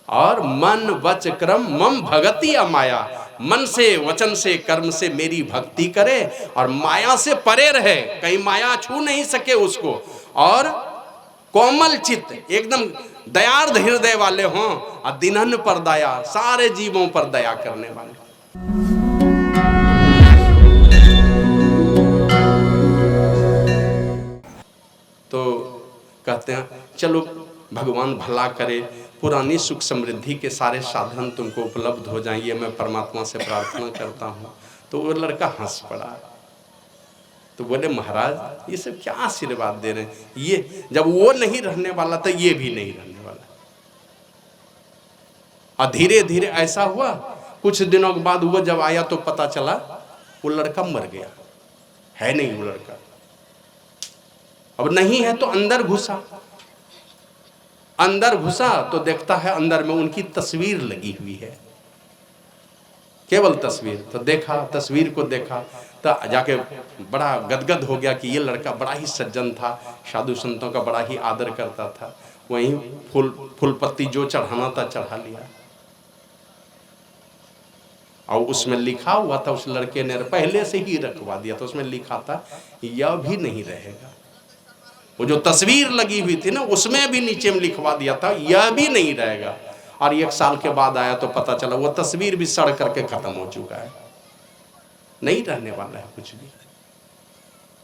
और मन वच क्रम मम भगति अमाया, मन से वचन से कर्म से मेरी भक्ति करे और माया से परे रहे, कहीं माया छू नहीं सके उसको, और कोमल चित्त एकदम दयार्द हृदय वाले हों और दिनहन पर दया, सारे जीवों पर दया करने वाले। तो कहते हैं चलो भगवान भला करे, पुरानी सुख समृद्धि के सारे साधन तुमको उपलब्ध हो जाएं, ये मैं परमात्मा से प्रार्थना करता हूँ। तो वो लड़का हंस पड़ा, तो बोले महाराज ये सब क्या आशीर्वाद दे रहे हैं, ये जब वो नहीं रहने वाला तो ये भी नहीं रहने वाला। और धीरे धीरे ऐसा हुआ, कुछ दिनों के बाद वो जब आया तो पता चला वो लड़का मर गया, है नहीं वो लड़का। अब नहीं है तो अंदर घुसा, अंदर घुसा तो देखता है अंदर में उनकी तस्वीर लगी हुई है, केवल तस्वीर। तो देखा, तस्वीर को देखा तो जाके बड़ा गदगद हो गया कि ये लड़का बड़ा ही सज्जन था, साधु संतों का बड़ा ही आदर करता था, वहीं फूल पत्ती जो चढ़ाना था चढ़ा लिया। और उसमें लिखा हुआ था, उस लड़के ने पहले से ही रखवा दिया था, उसमें लिखा था यह भी नहीं रहेगा। वो जो तस्वीर लगी हुई थी ना उसमें भी नीचे में लिखवा दिया था यह भी नहीं रहेगा। और 1 साल के बाद आया तो पता चला वो तस्वीर भी सड़ करके खत्म हो चुका है, नहीं रहने वाला है कुछ भी।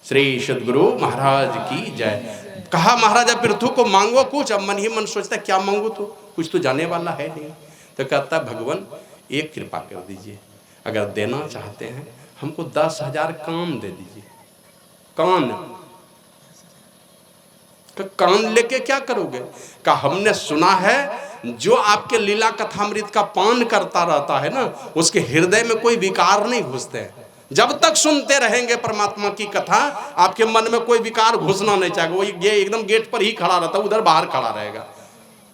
श्री सद्गुरु महाराज की जय। कहा महाराजा पृथु को मांगो कुछ। अब मन ही मन सोचता क्या मांगो, तो कुछ तो जाने वाला है नहीं। तो कहता भगवान एक कृपा कर दीजिए, अगर देना चाहते हैं हमको 10,000 कान दे दीजिए। कान लेके क्या करोगे? का हमने सुना है जो आपके लीला कथामृत का पान करता रहता है ना, उसके हृदय में कोई विकार नहीं घुसते हैं। जब तक सुनते रहेंगे परमात्मा की कथा, आपके मन में कोई विकार घुसना नहीं चाहेगा। वो ये एकदम गेट पर ही खड़ा रहता है, उधर बाहर खड़ा रहेगा,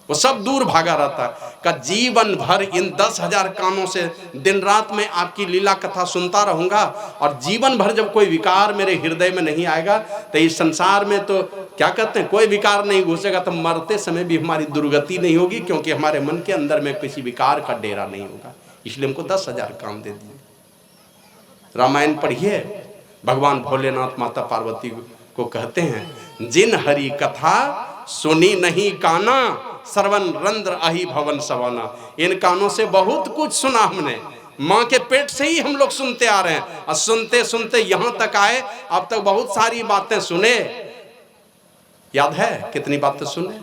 वो सब दूर भागा रहता है। का जीवन भर इन 10,000 कानों से दिन रात में आपकी लीला कथा सुनता रहूंगा, और जीवन भर जब कोई विकार मेरे हृदय में नहीं आएगा तो इस संसार में तो क्या कहते हैं कोई विकार नहीं घुसेगा, तो मरते समय भी हमारी दुर्गति नहीं होगी, क्योंकि हमारे मन के अंदर में किसी विकार का डेरा नहीं होगा। इसलिए हमको 10,000 कान दे दिए। रामायण पढ़िए, भगवान भोलेनाथ माता पार्वती को कहते हैं जिन हरि कथा सुनी नहीं काना, श्रवण रंध्र अहि भवन सवाना। इन कानों से बहुत कुछ सुना हमने, माँ के पेट से ही हम लोग सुनते आ रहे हैं, और सुनते सुनते यहाँ तक आए। अब तक बहुत सारी बातें सुने, याद है कितनी बातें सुने,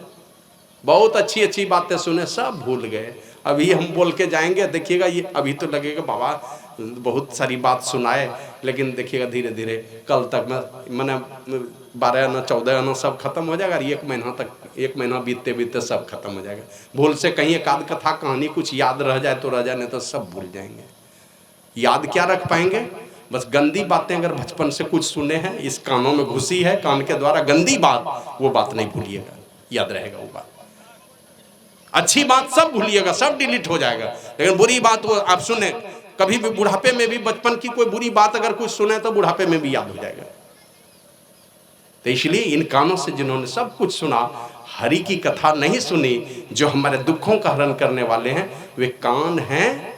बहुत अच्छी अच्छी बातें सुने, सब भूल गए। अभी हम बोल के जाएंगे, देखिएगा ये अभी तो लगेगा बाबा बहुत सारी बात सुनाए, लेकिन देखिएगा धीरे धीरे कल तक मैंने 12 आना 14 आना सब खत्म हो जाएगा, 1 महीना बीतते बीतते सब खत्म हो जाएगा। भूल से कहीं एक आध कथा कहानी कुछ याद रह जाए तो रह जाए, नहीं तो सब भूल जाएंगे। याद क्या रख पाएंगे? बस गंदी बातें अगर बचपन से कुछ सुने हैं, इस कानों में घुसी है, कान के द्वारा गंदी बात, वो बात नहीं भूलिएगा, याद रहेगा वो बात। अच्छी बात सब भूलिएगा, सब डिलीट हो जाएगा, लेकिन बुरी बात वो आप सुने कभी भी, बुढ़ापे में भी बचपन की कोई बुरी बात अगर कुछ सुने तो बुढ़ापे में भी याद हो जाएगा। तो इसलिए इन कानों से जिन्होंने सब कुछ सुना, हरि की कथा नहीं सुनी, जो हमारे दुखों का हरण करने वाले हैं, वे कान हैं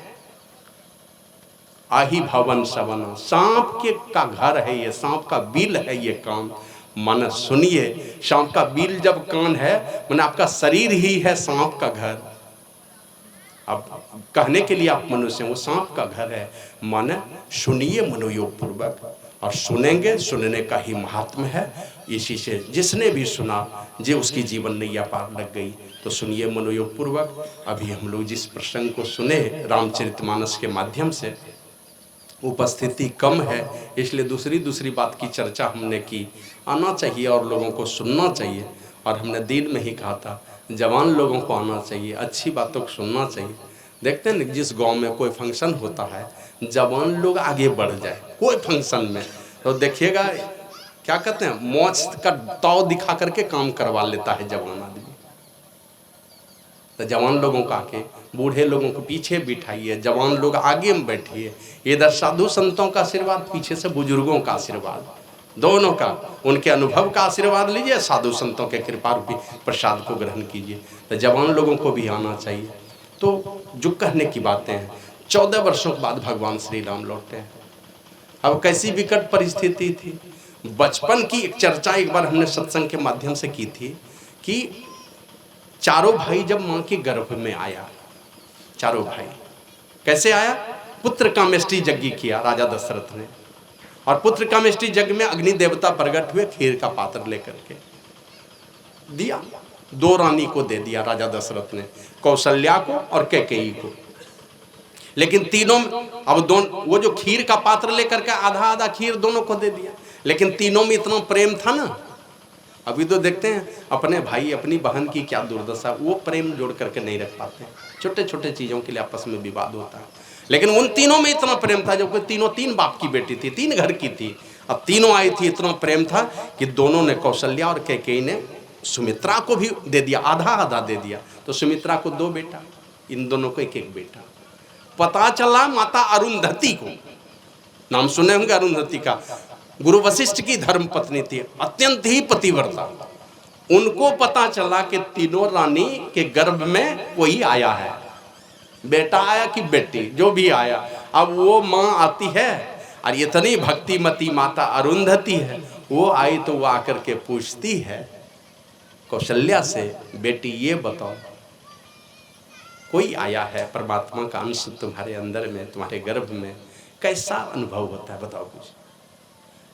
आही भवन सवना। सांप के का घर है ये, सांप का बिल है ये कान। मन सुनिए, सांप का बिल जब कान है, माने आपका शरीर ही है सांप का घर। अब कहने के लिए आप मनुष्य हैं, वो सांप का घर है। मन सुनिए मनोयोग पूर्वक, और सुनेंगे, सुनने का ही महात्म है। इसी से जिसने भी सुना, जो उसकी जीवन नैया पार लग गई। तो सुनिए मनोयोग पूर्वक। अभी हम लोग जिस प्रसंग को सुने रामचरितमानस के माध्यम से, उपस्थिति कम है इसलिए दूसरी बात की चर्चा हमने की। आना चाहिए और लोगों को सुनना चाहिए, और हमने दिन में ही कहा था जवान लोगों को आना चाहिए, अच्छी बातों को सुनना चाहिए। देखते हैं जिस गांव में कोई फंक्शन होता है, जवान लोग आगे बढ़ जाए कोई फंक्शन में, तो देखिएगा क्या कहते हैं मौज का ताव दिखा करके काम करवा लेता है जवान आदमी। तो जवान लोगों का आके बूढ़े लोगों को पीछे बिठाइए, जवान लोग आगे में बैठिए। इधर साधु संतों का आशीर्वाद, पीछे से बुजुर्गों का आशीर्वाद, दोनों का, उनके अनुभव का आशीर्वाद लीजिए, साधु संतों के कृपा रूपी प्रसाद को ग्रहण कीजिए। तो जवान लोगों को भी आना चाहिए। तो जो कहने की बातें हैं, 14 वर्षों के बाद भगवान श्री राम लौटे हैं। अब कैसी विकट परिस्थिति थी। बचपन की एक चर्चा एक बार हमने सत्संग के माध्यम से की थी कि चारों भाई जब मां के गर्भ में आया, चारों भाई कैसे आया, पुत्र कामेष्टि यज्ञ किया राजा दशरथ ने, और पुत्र कामेष्टि यज्ञ में अग्नि देवता प्रकट हुए, खीर का पात्र लेकर के दिया, 2 रानी को दे दिया राजा दशरथ ने, कौशल्या को और कैकेयी को। लेकिन तीनों, अब दोनों, वो जो खीर का पात्र लेकर के आधा आधा खीर दोनों को दे दिया, लेकिन तीनों में इतना प्रेम था ना। अभी तो देखते हैं अपने भाई अपनी बहन की क्या दुर्दशा, वो प्रेम जोड़ करके नहीं रख पाते, छोटे छोटे चीज़ों के लिए आपस में विवाद होता है। लेकिन उन तीनों में इतना प्रेम था, जबकि तीनों 3 बाप की बेटी थी, 3 घर की थी, अब तीनों आई थी, इतना प्रेम था कि दोनों ने, कौशल्या और कैकेयी ने सुमित्रा को भी दे दिया, आधा आधा दे दिया। तो सुमित्रा को 2 बेटा, इन दोनों को 1 बेटा। पता चला माता अरुंधति को, नाम सुने होंगे अरुंधति का, गुरु वशिष्ठ की धर्म पत्नी थी, अत्यंत ही पतिव्रता। उनको पता चला कि तीनों रानी के गर्भ में कोई आया है, बेटा आया कि बेटी, जो भी आया। अब वो माँ आती है और इतनी भक्तिमती माता अरुंधति है, वो आई तो वो आकर के पूछती है कौशल्या से, बेटी ये बताओ, कोई आया है परमात्मा का अंश तुम्हारे अंदर में, तुम्हारे गर्भ में, कैसा अनुभव होता है बताओ कुछ।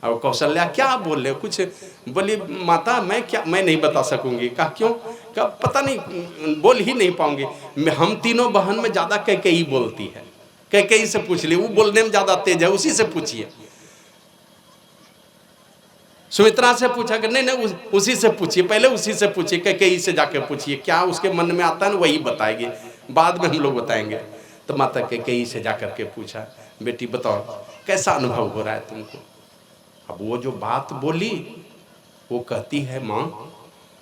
अब कौशल्या क्या बोले, कुछ बोली, माता मैं नहीं बता सकूंगी। कहा क्यों? कहा पता नहीं, बोल ही नहीं पाऊंगी। हम तीनों बहन में ज्यादा कैकेयी बोलती है, कैकेयी से पूछ ली, वो बोलने में ज्यादा तेज है, उसी से पूछिए। सुमित्रा से पूछा कि नहीं उसी से पूछिए, पहले उसी से पूछिए, कैकेयी से जाके पूछिए, क्या उसके मन में आता है ना वही बताएगी, बाद में हम लोग बताएंगे। तो माता कैकेयी से जाकर के पूछा, बेटी बताओ कैसा अनुभव हो रहा है तुमको। अब वो जो बात बोली, वो कहती है, माँ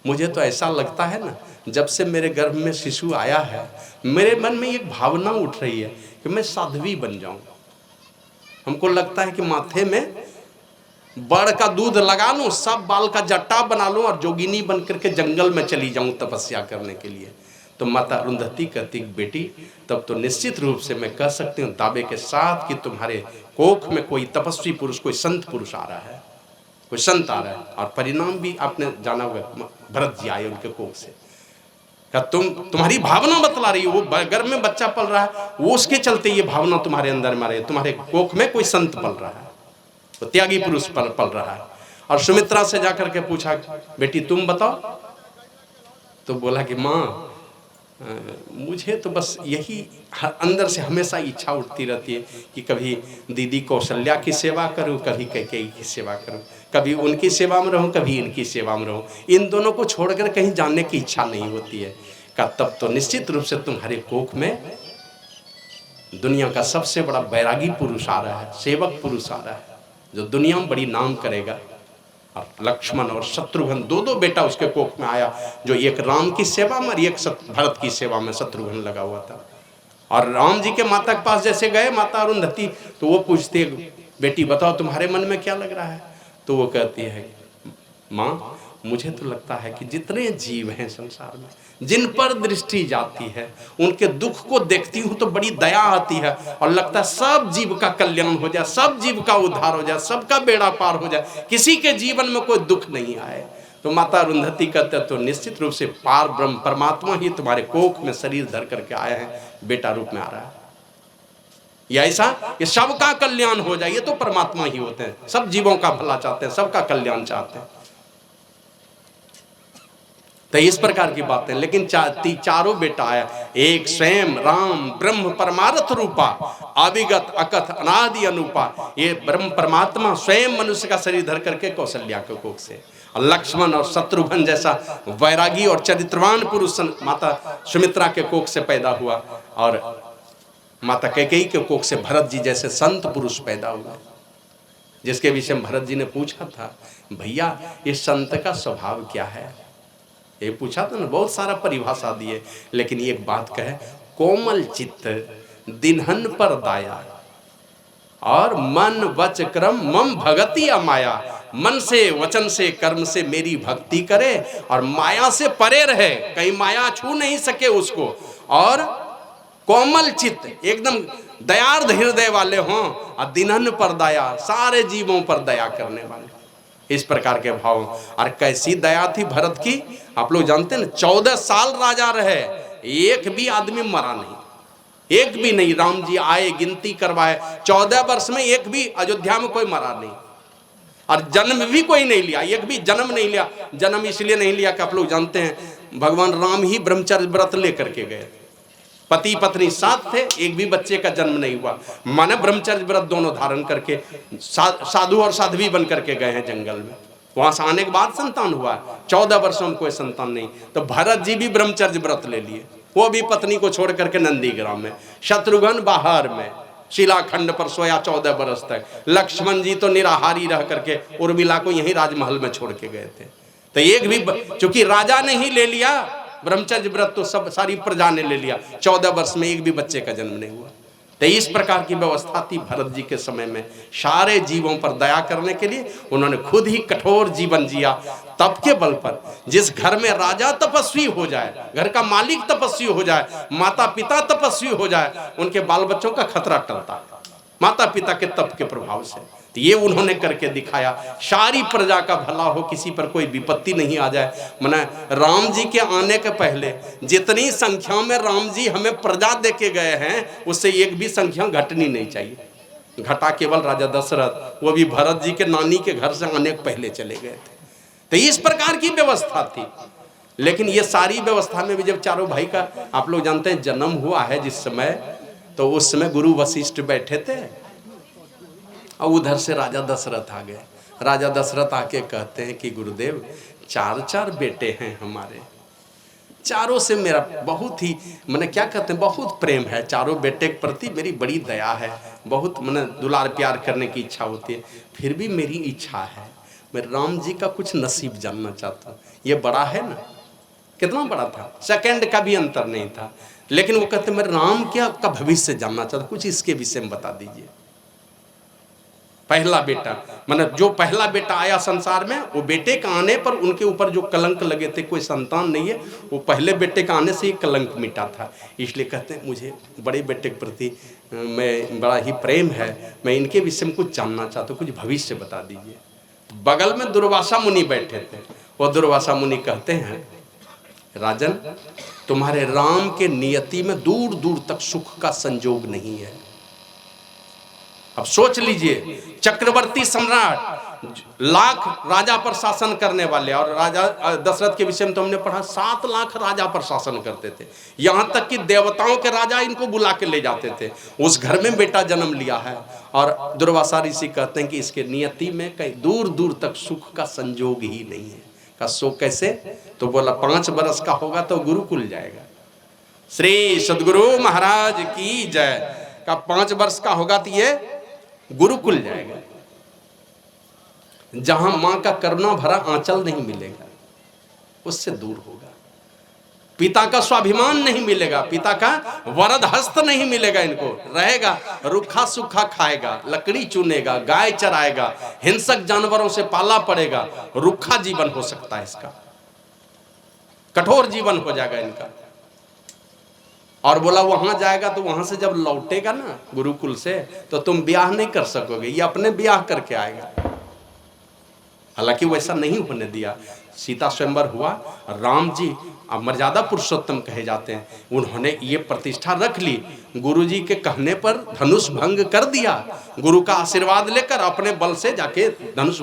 मुझे तो ऐसा लगता है ना, जब से मेरे गर्भ में शिशु आया है, मेरे मन में एक भावना उठ रही है कि मैं साध्वी बन जाऊं। हमको लगता है कि माथे में बड़ का दूध लगा लूं, सब बाल का जट्टा बना लूं और जोगिनी बन करके जंगल में चली जाऊं तपस्या करने के लिए। तो माता अरुंधति कहती, बेटी तब तो निश्चित रूप से मैं कह सकती हूँ दावे के साथ कि तुम्हारे कोख में कोई तपस्वी पुरुष, कोई संत पुरुष आ रहा है, कोई संत आ रहा है। और परिणाम भी आपने जाना होगा, भरत जी आए उनके कोख से। क्या तुम्हारी भावना बतला रही है, वो गर्भ में बच्चा पल रहा है, वो उसके चलते ये भावना तुम्हारे अंदर में आ रही है, तुम्हारे कोख में कोई संत पल रहा है, तो त्यागी पुरुष पल रहा है। और सुमित्रा से जाकर के पूछा, बेटी तुम बताओ। तो बोला कि माँ मुझे तो बस यही अंदर से हमेशा इच्छा उठती रहती है कि कभी दीदी कौशल्या की सेवा करूं, कभी कैकेयी की सेवा करूं, कभी उनकी सेवा में रहूं, कभी इनकी सेवा में रहूं, इन दोनों को छोड़कर कहीं जाने की इच्छा नहीं होती है। का तब तो निश्चित रूप से तुम्हारे कोख में दुनिया का सबसे बड़ा बैरागी पुरुष आ रहा है, सेवक पुरुष आ रहा है, जो दुनिया में बड़ी नाम करेगा। और लक्ष्मण और शत्रुघ्न 2 बेटा उसके कोख में आया, जो एक राम की सेवा में और एक भरत की सेवा में शत्रुघ्न लगा हुआ था। और राम जी के माता के पास जैसे गए माता अरुंधति, तो वो पूछते, बेटी बताओ तुम्हारे मन में क्या लग रहा है। तो वो कहती है, माँ मुझे तो लगता है कि जितने जीव हैं संसार में, जिन पर दृष्टि जाती है, उनके दुख को देखती हूँ तो बड़ी दया आती है और लगता है सब जीव का कल्याण हो जाए, सब जीव का उद्धार हो जाए, सबका बेड़ा पार हो जाए, किसी के जीवन में कोई दुख नहीं आए। तो माता अरुंधति कहते तो निश्चित रूप से पार ब्रह्म परमात्मा ही तुम्हारे कोख में शरीर धर करके आए हैं, बेटा रूप में आ रहा है। या ऐसा कि सबका कल्याण हो जाए, ये तो परमात्मा ही होते हैं, सब जीवों का भला चाहते हैं, सबका कल्याण चाहते हैं। तो इस प्रकार की बातें। लेकिन चारों बेटा आया, एक स्वयं राम ब्रह्म परमार्थ रूपा, अविगत अकथ अनादि अनुपा। ये ब्रह्म परमात्मा स्वयं मनुष्य का शरीर धर करके कौशल्या के कोख से, और लक्ष्मण और शत्रुघ्न जैसा वैरागी और चरित्रवान पुरुष माता सुमित्रा के कोख से पैदा हुआ, और माता कैकेयी के कोख से भरत जी जैसे संत पुरुष पैदा हुआ, जिसके विषय में भरत जी ने पूछा था, भैया ये संत का स्वभाव क्या है। ये पूछा था ना, बहुत सारा परिभाषा दिए, लेकिन एक बात कहे, कोमल चित्त दिनहन पर दाया, और मन वच क्रम मम भगति अमाया। मन से वचन से कर्म से मेरी भक्ति करे और माया से परे रहे, कहीं माया छू नहीं सके उसको, और कोमल चित्त, एकदम दयार्द हृदय वाले हों, और दिनहन पर दया, सारे जीवों पर दया करने वाले, इस प्रकार के भाव। और कैसी दया थी भरत की, आप लोग जानते हैं ना, 14 साल राजा रहे, एक भी आदमी मरा नहीं, एक भी नहीं। राम जी आए, गिनती करवाए, 14 वर्ष में एक भी अयोध्या में कोई मरा नहीं, और जन्म भी कोई नहीं लिया, एक भी जन्म नहीं लिया। जन्म इसलिए नहीं लिया कि आप लोग जानते हैं भगवान राम ही ब्रह्मचर्य व्रत लेकर के गए, पति पत्नी साथ थे, एक भी बच्चे का जन्म नहीं हुआ। माने ब्रह्मचर्य व्रत दोनों धारण करके साधु और साध्वी बन करके गए हैं जंगल में, वहां से आने के बाद संतान हुआ। 14 वर्षों में कोई संतान नहीं, तो भरत जी भी ब्रह्मचर्य व्रत ले लिए, वो भी पत्नी को छोड़ करके नंदीग्राम में, शत्रुघ्न बाहर में शिलाखंड पर सोया 14 वर्ष तक। लक्ष्मण जी तो निराहारी रह करके उर्मिला को यहीं राजमहल में छोड़ के गए थे। तो एक भी, चूंकि राजा ने ही ले लिया ब्रह्मचर्य व्रत, तो सब सारी प्रजा ने ले लिया, 14 वर्ष में एक भी बच्चे का जन्म नहीं हुआ। तो इस प्रकार की व्यवस्था थी भरत जी के समय में, सारे जीवों पर दया करने के लिए उन्होंने खुद ही कठोर जीवन जिया। तप के बल पर, जिस घर में राजा तपस्वी हो जाए, घर का मालिक तपस्वी हो जाए, माता पिता तपस्वी हो जाए, उनके बाल बच्चों का खतरा टलता है माता पिता के तप के प्रभाव से। तो ये उन्होंने करके दिखाया, सारी प्रजा का भला हो, किसी पर कोई विपत्ति नहीं आ जाए। माने राम जी के आने के पहले जितनी संख्या में राम जी हमें प्रजा दे के गए हैं, उससे एक भी संख्या घटनी नहीं चाहिए। घटा केवल राजा दशरथ, वो भी भरत जी के नानी के घर से आने के पहले चले गए थे। तो इस प्रकार की व्यवस्था थी। लेकिन ये सारी व्यवस्था में भी जब चारों भाई का, आप लोग जानते हैं, जन्म हुआ है जिस समय, तो उस समय गुरु वशिष्ठ बैठे थे, और उधर से राजा दशरथ आ गए। राजा दशरथ आके कहते हैं कि गुरुदेव, 4 बेटे हैं हमारे, चारों से मेरा बहुत ही, मैंने क्या कहते हैं, बहुत प्रेम है, चारों बेटे के प्रति मेरी बड़ी दया है, बहुत मैंने दुलार प्यार करने की इच्छा होती है। फिर भी मेरी इच्छा है, मैं राम जी का कुछ नसीब जानना चाहता हूँ। ये बड़ा है ना, कितना बड़ा था, सेकंड का भी अंतर नहीं था। लेकिन वो कहते मैं राम क्या का भविष्य जानना चाहता, कुछ इसके विषय में बता दीजिए। पहला बेटा, मतलब जो पहला बेटा आया संसार में, वो बेटे का आने पर उनके ऊपर जो कलंक लगे थे, कोई संतान नहीं है, वो पहले बेटे का आने से ही कलंक मिटा था। इसलिए कहते हैं मुझे बड़े बेटे के प्रति मैं बड़ा ही प्रेम है, मैं इनके विषय में कुछ जानना चाहता हूँ, कुछ भविष्य बता दीजिए। बगल में दुर्वासा मुनि बैठे थे, वो दुर्वासा मुनि कहते हैं, राजन, तुम्हारे राम के नियति में दूर दूर तक सुख का संजोग नहीं है। अब सोच लीजिए, चक्रवर्ती सम्राट, लाख राजा पर शासन करने वाले, और राजा दशरथ के विषय में तो हमने पढ़ा 7 लाख राजा पर शासन करते थे, यहाँ तक कि देवताओं के राजा इनको बुला के ले जाते थे। उस घर में बेटा जन्म लिया है, और दुर्वासा ऋषि कहते हैं कि इसके नियति में कहीं दूर दूर तक सुख का संजोग ही नहीं है। का सो कैसे? तो बोला 5 बरस का होगा तो गुरुकुल जाएगा। श्री सदगुरु महाराज की जय। का 5 वर्ष का होगा तो ये गुरुकुल जाएगा, जहां मां का करुणा भरा आंचल नहीं मिलेगा, उससे दूर होगा। पिता का स्वाभिमान नहीं मिलेगा, पिता का वरद हस्त नहीं मिलेगा, इनको रहेगा रूखा सूखा खाएगा, लकड़ी चुनेगा, गाय चराएगा, हिंसक जानवरों से पाला पड़ेगा, रूखा जीवन हो सकता है इसका, कठोर जीवन हो जाएगा इनका। और बोला वहां जाएगा तो वहां से जब लौटेगा ना गुरुकुल से, तो तुम ब्याह नहीं कर सकोगे, ये अपने ब्याह करके आएगा। हालांकि वैसा नहीं होने दिया। सीता स्वयंवर हुआ, राम जी अब मर्यादा पुरुषोत्तम कहे जाते हैं, उन्होंने ये प्रतिष्ठा रख ली, गुरु जी के कहने पर धनुष भंग कर दिया, गुरु का आशीर्वाद लेकर अपने बल से जाके धनुष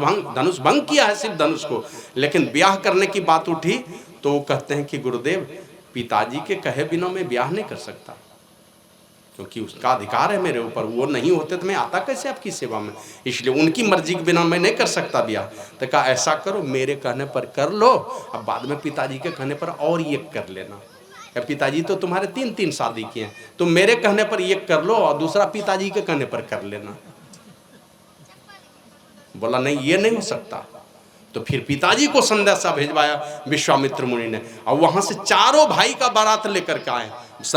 भंग किया है सिर्फ धनुष को। लेकिन ब्याह करने की बात उठी तो वो कहते हैं कि गुरुदेव, पिताजी के कहे बिना मैं ब्याह नहीं कर सकता, क्योंकि उसका अधिकार है मेरे ऊपर, वो नहीं होते तो मैं आता कैसे आपकी सेवा में, इसलिए उनकी मर्जी के बिना मैं नहीं कर सकता ब्याह। तो कहा ऐसा करो, मेरे कहने पर कर लो, अब बाद में पिताजी के कहने पर और ये कर लेना। पिताजी तो तुम्हारे 3 शादी किए हैं, तुम मेरे कहने पर ये कर लो और दूसरा पिताजी के कहने पर कर लेना। बोला नहीं, ये नहीं हो सकता। तो फिर पिताजी को संदेशा भेजवाया विश्वामित्र मुनि ने, और वहां से चारों भाई का बारात लेकर के आए।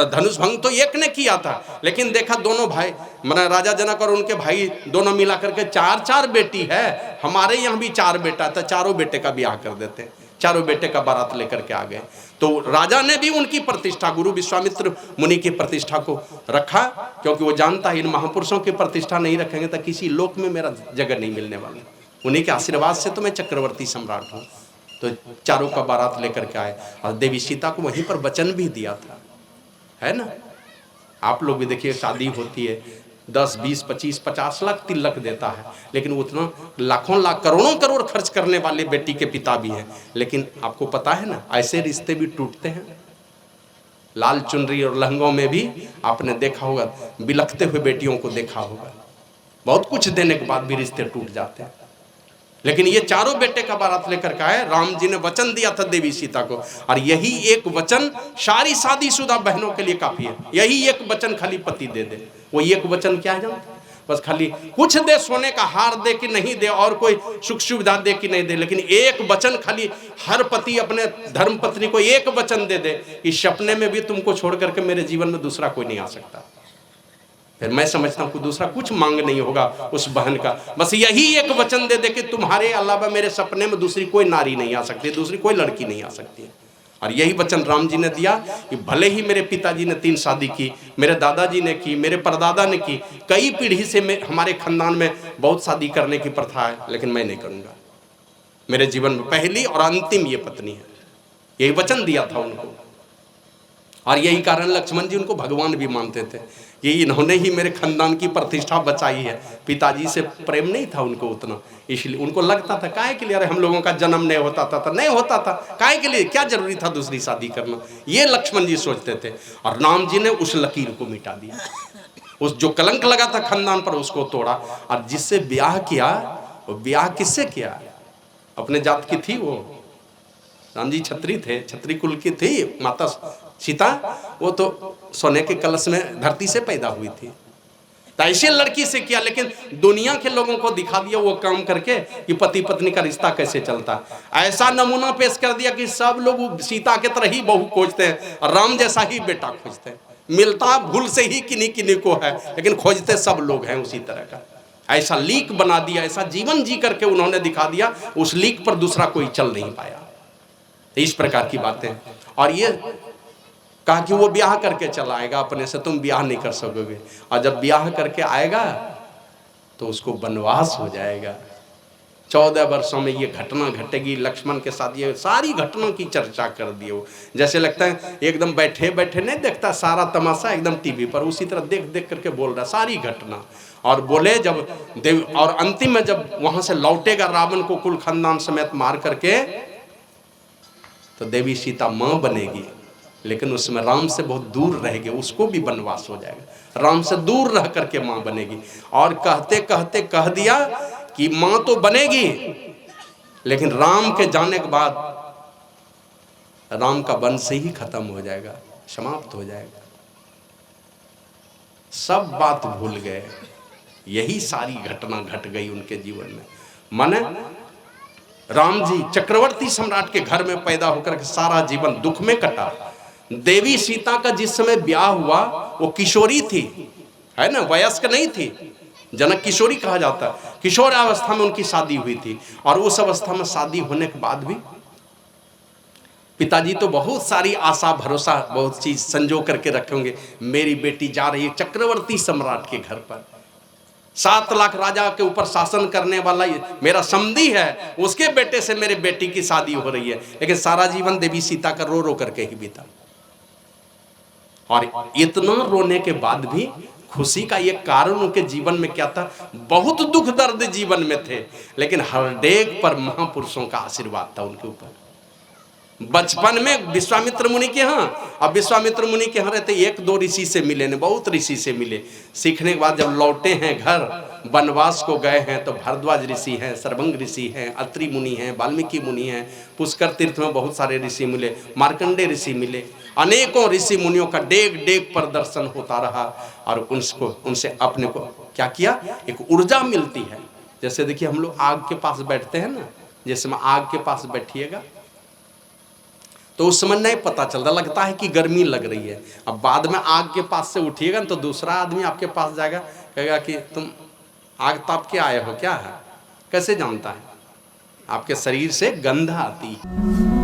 धनुष भंग तो एक ने किया था, लेकिन देखा दोनों भाई, माना राजा जनक और उनके भाई दोनों मिला करके 4 बेटी है, हमारे यहाँ भी 4 बेटा था, चारों बेटे का ब्याह कर देते, चारों बेटे का बारात लेकर के आ गए। तो राजा ने भी उनकी प्रतिष्ठा, गुरु विश्वामित्र मुनि की प्रतिष्ठा को रखा, क्योंकि वो जानता है इन महापुरुषों की प्रतिष्ठा नहीं रखेंगे तो किसी लोक में मेरा जगह नहीं मिलने वाला। उन्हीं के आशीर्वाद से तो मैं चक्रवर्ती सम्राट हूँ। तो चारों का बारात लेकर के आए और देवी सीता को वहीं पर वचन भी दिया था, है ना। आप लोग भी देखिए, शादी होती है 10, 20, 25, 50 लाख तिलक देता है, लेकिन उतना लाखों लाख करोड़ों करोड़ खर्च करने वाले बेटी के पिता भी हैं। लेकिन आपको पता है ना, ऐसे रिश्ते भी टूटते हैं। लाल चुनरी और लहंगों में भी आपने देखा होगा, बिलखते हुए बेटियों को देखा होगा। बहुत कुछ देने के बाद भी रिश्ते टूट जाते हैं। लेकिन ये चारों बेटे का बारात लेकर के आए। राम जी ने वचन दिया था देवी सीता को, और यही एक वचन सारी शादीशुदा बहनों के लिए काफी है। यही एक वचन खाली पति दे दे। वो एक वचन क्या है जानते? बस खाली कुछ दे, सोने का हार दे कि नहीं दे, और कोई सुख सुविधा दे कि नहीं दे, लेकिन एक वचन खाली हर पति अपने धर्म पत्नी को एक वचन दे दे कि सपने में भी तुमको छोड़ करके मेरे जीवन में दूसरा कोई नहीं आ सकता। फिर मैं समझता हूँ कि दूसरा कुछ मांग नहीं होगा उस बहन का। बस यही एक वचन दे दे कि तुम्हारे अलावा मेरे सपने में दूसरी कोई नारी नहीं आ सकती, दूसरी कोई लड़की नहीं आ सकती। और यही वचन राम जी ने दिया कि भले ही मेरे पिताजी ने 3 शादी की, मेरे दादाजी ने की, मेरे परदादा ने की, कई पीढ़ी से हमारे खानदान में बहुत शादी करने की प्रथा है, लेकिन मैं नहीं करूँगा। मेरे जीवन में पहली और अंतिम ये पत्नी है। यही वचन दिया था उनको। और यही कारण लक्ष्मण जी उनको भगवान भी मानते थे कि इन्होंने ही मेरे खानदान की प्रतिष्ठा बचाई है। पिताजी से प्रेम नहीं था उनको उतना, इसलिए उनको लगता था काहे के लिए, अरे हम लोगों का जन्म नहीं होता था तो नहीं होता था, काहे के लिए, क्या जरूरी था दूसरी शादी करना, ये लक्ष्मण जी सोचते थे। और राम जी ने उस लकीर को मिटा दिया, उस जो कलंक लगा था खानदान पर उसको तोड़ा। और जिससे ब्याह किया, वो ब्याह किससे किया? अपने जात की थी वो। राम जी छत्री थे, छत्री कुल की थी माता सीता, वो तो सोने के कलश में धरती से पैदा हुई थी। तो ऐसे लड़की से किया, लेकिन दुनिया के लोगों को दिखा दिया वो काम करके कि पति पत्नी का रिश्ता कैसे चलता। ऐसा नमूना पेश कर दिया कि सब लोग सीता के तरह ही बहू खोजते हैं और राम जैसा ही बेटा खोजते हैं। मिलता भूल से ही किन्हीं किन्हीं को है, लेकिन खोजते सब लोग हैं उसी तरह का। ऐसा लीक बना दिया, ऐसा जीवन जी करके उन्होंने दिखा दिया, उस लीक पर दूसरा कोई चल नहीं पाया। इस प्रकार की बातें। और ये कहा कि वो ब्याह करके चला आएगा, अपने से तुम ब्याह नहीं कर सकोगे। और जब ब्याह करके आएगा तो उसको वनवास हो जाएगा। 14 वर्षों में ये घटना घटेगी लक्ष्मण के साथ। ये सारी घटना की चर्चा कर दी हो, जैसे लगता है एकदम बैठे बैठे नहीं देखता सारा तमाशा एकदम टीवी पर, उसी तरह देख देख करके बोल रहा सारी घटना। और बोले जब देव, और अंतिम में जब वहां से लौटेगा रावण को कुल खानदान समेत मार करके, तो देवी सीता मां बनेगी, लेकिन उसमें राम से बहुत दूर रहेगी, उसको भी वनवास हो जाएगा। राम से दूर रह करके मां बनेगी। और कहते कहते कह दिया कि मां तो बनेगी, लेकिन राम के जाने के बाद राम का वंश ही खत्म हो जाएगा, समाप्त हो जाएगा। सब बात भूल गए। यही सारी घटना घट गई उनके जीवन में। माने राम जी चक्रवर्ती सम्राट के घर में पैदा होकर के सारा जीवन दुख में कटा। देवी सीता का जिस समय ब्याह हुआ वो किशोरी थी, है ना, वयस्क नहीं थी। जनक किशोरी कहा जाता है। किशोर अवस्था में उनकी शादी हुई थी। और उस अवस्था में शादी होने के बाद भी पिताजी तो बहुत सारी आशा भरोसा बहुत चीज संजो करके रखे होंगे। मेरी बेटी जा रही है चक्रवर्ती सम्राट के घर पर, 7 लाख राजा के ऊपर शासन करने वाला मेरा समधी है, उसके बेटे से मेरे बेटी की शादी हो रही है। लेकिन सारा जीवन देवी सीता का रो रो करके ही बीता। और इतना रोने के बाद भी खुशी का ये कारण उनके जीवन में क्या था? बहुत दुख दर्द जीवन में थे, लेकिन हर डेग पर महापुरुषों का आशीर्वाद था उनके ऊपर। बचपन में विश्वामित्र मुनि के यहाँ, अब विश्वामित्र मुनि के यहाँ रहते 1-2 ऋषि से मिले ने, बहुत ऋषि से मिले। सीखने के बाद जब लौटे हैं घर, वनवास को गए हैं, तो भारद्वाज ऋषि हैं, सर्वंग ऋषि हैं, अत्रि मुनि हैं, वाल्मीकि मुनि हैं, पुष्कर तीर्थ में बहुत सारे ऋषि मिले, मार्कंडे ऋषि मिले। अनेकों ऋषि मुनियों का डेग डेग पर दर्शन होता रहा। और उनसे अपने को क्या किया, एक ऊर्जा मिलती है। जैसे देखिए हम लोग आग के पास बैठते हैं ना, जैसे मैं आग के पास बैठिएगा तो उस समय नहीं पता चलता, लगता है कि गर्मी लग रही है। अब बाद में आग के पास से उठिएगा तो दूसरा आदमी आपके पास जाएगा, कहेगा कि तुम आग ताप के आए हो क्या है? कैसे जानता है? आपके शरीर से गंध आती है।